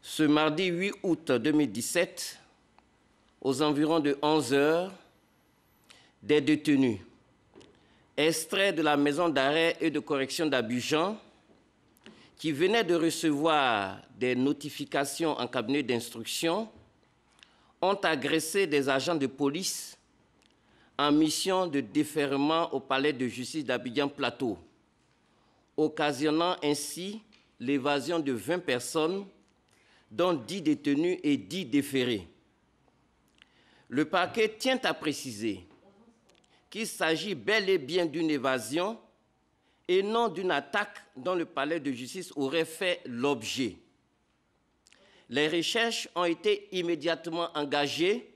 Ce mardi 8 août 2017, aux environs de 11 heures, des détenus extraits de la maison d'arrêt et de correction d'Abidjan, qui venaient de recevoir des notifications en cabinet d'instruction, ont agressé des agents de police en mission de déferment au palais de justice d'Abidjan Plateau, occasionnant ainsi l'évasion de 20 personnes, dont 10 détenus et 10 déférés. Le parquet tient à préciser qu'il s'agit bel et bien d'une évasion et non d'une attaque dont le palais de justice aurait fait l'objet. Les recherches ont été immédiatement engagées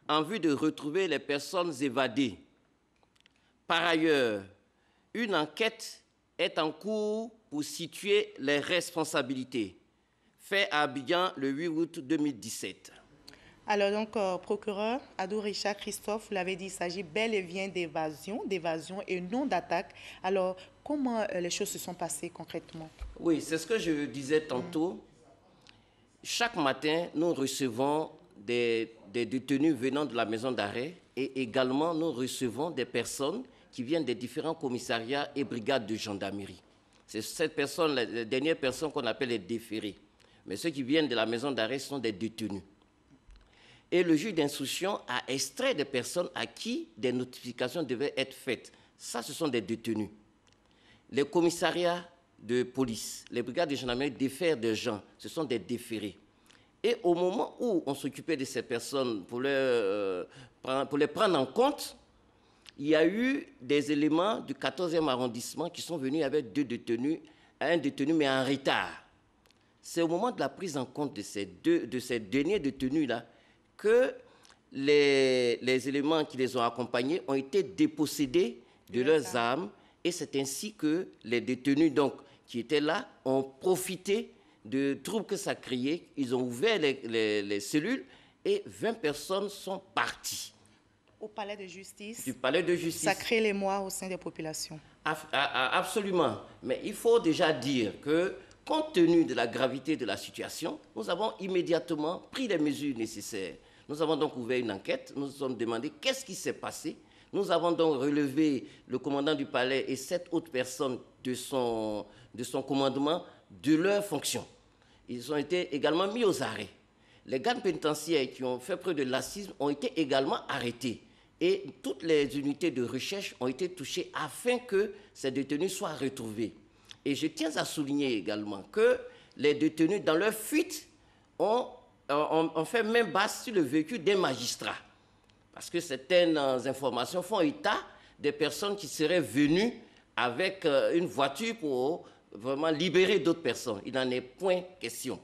en vue de retrouver les personnes évadées. Par ailleurs, une enquête est en cours pour situer les responsabilités. Fait à Abidjan le 8 août 2017. Alors donc, procureur Adou Richard Christophe, vous l'avez dit, il s'agit bel et bien d'évasion et non d'attaque. Alors, comment les choses se sont passées concrètement? Oui, c'est ce que je disais tantôt. Chaque matin, nous recevons des détenus venant de la maison d'arrêt et également nous recevons des personnes qui viennent des différents commissariats et brigades de gendarmerie. C'est cette personne, les dernières personnes qu'on appelle les déférés. Mais ceux qui viennent de la maison d'arrêt sont des détenus. Et le juge d'instruction a extrait des personnes à qui des notifications devaient être faites. Ça, ce sont des détenus. Les commissariats de police, les brigades de gendarmerie défèrent des gens, ce sont des déférés. Et au moment où on s'occupait de ces personnes pour les prendre en compte, il y a eu des éléments du 14e arrondissement qui sont venus avec 2 détenus, un détenu mais en retard. C'est au moment de la prise en compte de ces derniers détenus-là que les éléments qui les ont accompagnés ont été dépossédés de leurs armes. Et c'est ainsi que les détenus donc, qui étaient là ont profité de troubles que ça créait. Ils ont ouvert les cellules et 20 personnes sont parties. Au palais de justice. Du palais de justice. Ça crée l'émoi au sein des populations. Absolument. Mais il faut déjà dire que, compte tenu de la gravité de la situation, nous avons immédiatement pris les mesures nécessaires. Nous avons donc ouvert une enquête, nous nous sommes demandé qu'est-ce qui s'est passé. Nous avons donc relevé le commandant du palais et 7 autres personnes de son commandement de leurs fonctions. Ils ont été également mis aux arrêts. Les gardes pénitentiaires qui ont fait preuve de laxisme ont été également arrêtés. Et toutes les unités de recherche ont été touchées afin que ces détenus soient retrouvés. Et je tiens à souligner également que les détenus, dans leur fuite, ont fait main basse sur le véhicule des magistrats. Parce que certaines informations font état des personnes qui seraient venues avec une voiture pour vraiment libérer d'autres personnes. Il n'en est point question.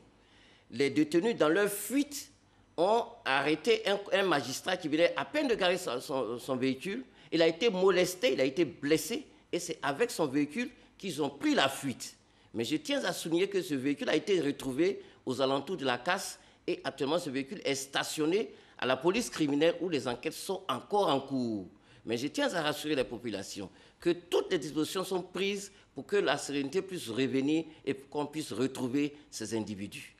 Les détenus, dans leur fuite, ont arrêté un magistrat qui venait à peine de garer son véhicule. Il a été molesté, il a été blessé, et c'est avec son véhicule qu'ils ont pris la fuite. Mais je tiens à souligner que ce véhicule a été retrouvé aux alentours de la Casse, et actuellement ce véhicule est stationné à la police criminelle où les enquêtes sont encore en cours. Mais je tiens à rassurer les populations que toutes les dispositions sont prises pour que la sérénité puisse revenir et qu'on puisse retrouver ces individus.